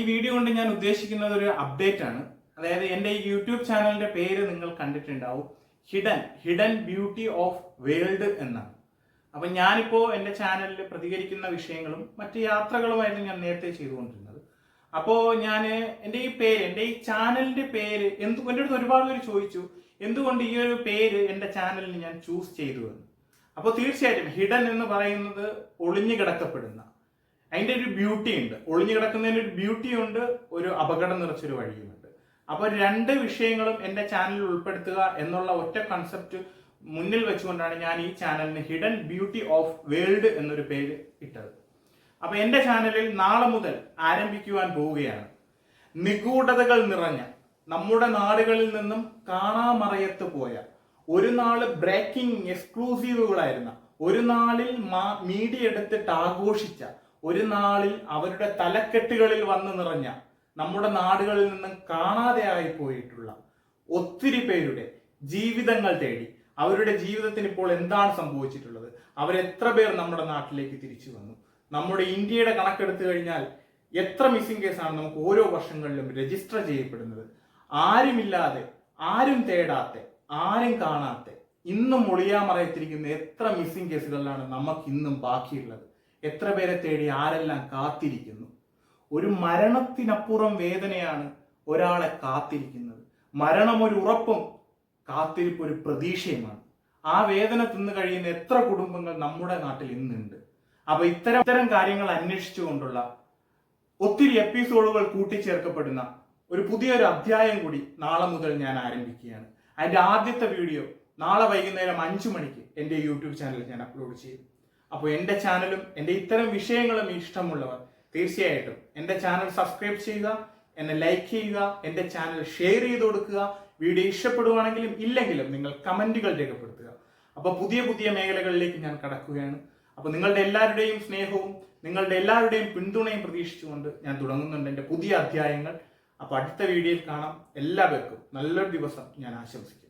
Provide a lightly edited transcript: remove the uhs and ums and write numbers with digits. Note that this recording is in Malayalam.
വീഡിയോ കൊണ്ട് ഞാൻ ഉദ്ദേശിക്കുന്നത് ഒരു അപ്ഡേറ്റ് ആണ്. അതായത് എൻ്റെ ഈ യൂട്യൂബ് ചാനലിന്റെ പേര് നിങ്ങൾ കണ്ടിട്ടുണ്ടാവും, ഹിഡൻ ബ്യൂട്ടി ഓഫ് വേൾഡ് എന്നാണ്. അപ്പൊ ഞാനിപ്പോ എൻ്റെ ചാനലിൽ പ്രതികരിക്കുന്ന വിഷയങ്ങളും മറ്റ് യാത്രകളുമായിരുന്നു ഞാൻ നേരത്തെ ചെയ്തുകൊണ്ടിരുന്നത്. അപ്പോൾ ഞാൻ എൻ്റെ ഈ ചാനലിന്റെ പേര് എൻ്റെ അടുത്ത് ഒരുപാട് പേര് ചോദിച്ചു എന്തുകൊണ്ട് ഈ ഒരു പേര് എൻ്റെ ചാനലിന് ഞാൻ ചൂസ് ചെയ്തു എന്ന്. അപ്പോൾ തീർച്ചയായിട്ടും ഹിഡൻ എന്ന് പറയുന്നത് ഒളിഞ്ഞു കിടക്കപ്പെടുന്ന, അതിൻ്റെ ഒരു ബ്യൂട്ടി ഉണ്ട്. ഒളിഞ്ഞു കിടക്കുന്നതിന് ഒരു ബ്യൂട്ടി ഉണ്ട്, ഒരു അപകടം നിറച്ചൊരു വഴിയുമുണ്ട്. അപ്പോൾ രണ്ട് വിഷയങ്ങളും എൻ്റെ ചാനലിൽ ഉൾപ്പെടുത്തുക എന്നുള്ള ഒറ്റ കൺസെപ്റ്റ് മുന്നിൽ വെച്ചുകൊണ്ടാണ് ഞാൻ ഈ ചാനലിന് ഹിഡൻ ബ്യൂട്ടി ഓഫ് വേൾഡ് എന്നൊരു പേര് ഇട്ടത്. അപ്പൊ എൻ്റെ ചാനലിൽ നാളെ മുതൽ ആരംഭിക്കുവാൻ പോവുകയാണ് നിഗൂഢതകൾ നിറഞ്ഞ, നമ്മുടെ നാടുകളിൽ നിന്നും കാണാമറയത്ത് പോയ, ഒരു നാള് ബ്രേക്കിംഗ് എക്സ്ക്ലൂസീവുകളായിരുന്ന, ഒരു നാളിൽ മീഡിയ എടുത്തിട്ട് ആഘോഷിച്ച, ഒരു നാളിൽ അവരുടെ തലക്കെട്ടുകളിൽ വന്നു നിറഞ്ഞ, നമ്മുടെ നാടുകളിൽ നിന്നും കാണാതെയായി പോയിട്ടുള്ള ഒത്തിരി പേരുടെ ജീവിതങ്ങൾ തേടി, അവരുടെ ജീവിതത്തിന് ഇപ്പോൾ എന്താണ് സംഭവിച്ചിട്ടുള്ളത്, അവരെത്ര പേർ നമ്മുടെ നാട്ടിലേക്ക് തിരിച്ചു വന്നു, നമ്മുടെ ഇന്ത്യയുടെ കണക്കെടുത്തു കഴിഞ്ഞാൽ എത്ര മിസ്സിംഗ് കേസാണ് നമുക്ക് ഓരോ വർഷങ്ങളിലും രജിസ്റ്റർ ചെയ്യപ്പെടുന്നത്. ആരുമില്ലാതെ, ആരും തേടാത്ത, ആരും കാണാത്ത, ഇന്നും ഒളിയാമറയത്തിരിക്കുന്ന എത്ര മിസ്സിംഗ് കേസുകളിലാണ് നമുക്ക് ഇന്നും ബാക്കിയുള്ളത്. എത്ര പേരെ തേടി ആരെല്ലാം കാത്തിരിക്കുന്നു. ഒരു മരണത്തിനപ്പുറം വേദനയാണ് ഒരാളെ കാത്തിരിക്കുന്നത്. മരണം ഒരു ഉറപ്പും കാത്തിരിപ്പ് ഒരു പ്രതീക്ഷയുമാണ്. ആ വേദന തിന്നു കഴിയുന്ന എത്ര കുടുംബങ്ങൾ നമ്മുടെ നാട്ടിൽ ഇന്നുണ്ട്. അപ്പൊ ഇത്തരം കാര്യങ്ങൾ അന്വേഷിച്ചുകൊണ്ടുള്ള ഒത്തിരി എപ്പിസോഡുകൾ കൂട്ടിച്ചേർക്കപ്പെടുന്ന ഒരു പുതിയൊരു അധ്യായം കൂടി നാളെ മുതൽ ഞാൻ ആരംഭിക്കുകയാണ്. അതിന്റെ ആദ്യത്തെ വീഡിയോ നാളെ വൈകുന്നേരം 5 മണിക്ക് എൻ്റെ യൂട്യൂബ് ചാനലിൽ ഞാൻ അപ്ലോഡ് ചെയ്യും. അപ്പോൾ എൻ്റെ ചാനലും എൻ്റെ ഇത്തരം വിഷയങ്ങളും ഇഷ്ടമുള്ളവർ തീർച്ചയായിട്ടും എൻ്റെ ചാനൽ സബ്സ്ക്രൈബ് ചെയ്യുക, എന്നെ ലൈക്ക് ചെയ്യുക, എൻ്റെ ചാനൽ ഷെയർ ചെയ്ത് കൊടുക്കുക. വീഡിയോ ഇഷ്ടപ്പെടുവാണെങ്കിലും ഇല്ലെങ്കിലും നിങ്ങൾ കമന്റുകൾ രേഖപ്പെടുത്തുക. അപ്പൊ പുതിയ പുതിയ മേഖലകളിലേക്ക് ഞാൻ കടക്കുകയാണ്. അപ്പൊ നിങ്ങളുടെ എല്ലാവരുടെയും സ്നേഹവും നിങ്ങളുടെ എല്ലാവരുടെയും പിന്തുണയും പ്രതീക്ഷിച്ചുകൊണ്ട് ഞാൻ തുടങ്ങുന്നുണ്ട് എൻ്റെ പുതിയ അധ്യായങ്ങൾ. അപ്പൊ അടുത്ത വീഡിയോയിൽ കാണാം. എല്ലാവർക്കും നല്ലൊരു ദിവസം ഞാൻ ആശംസിക്കുന്നു.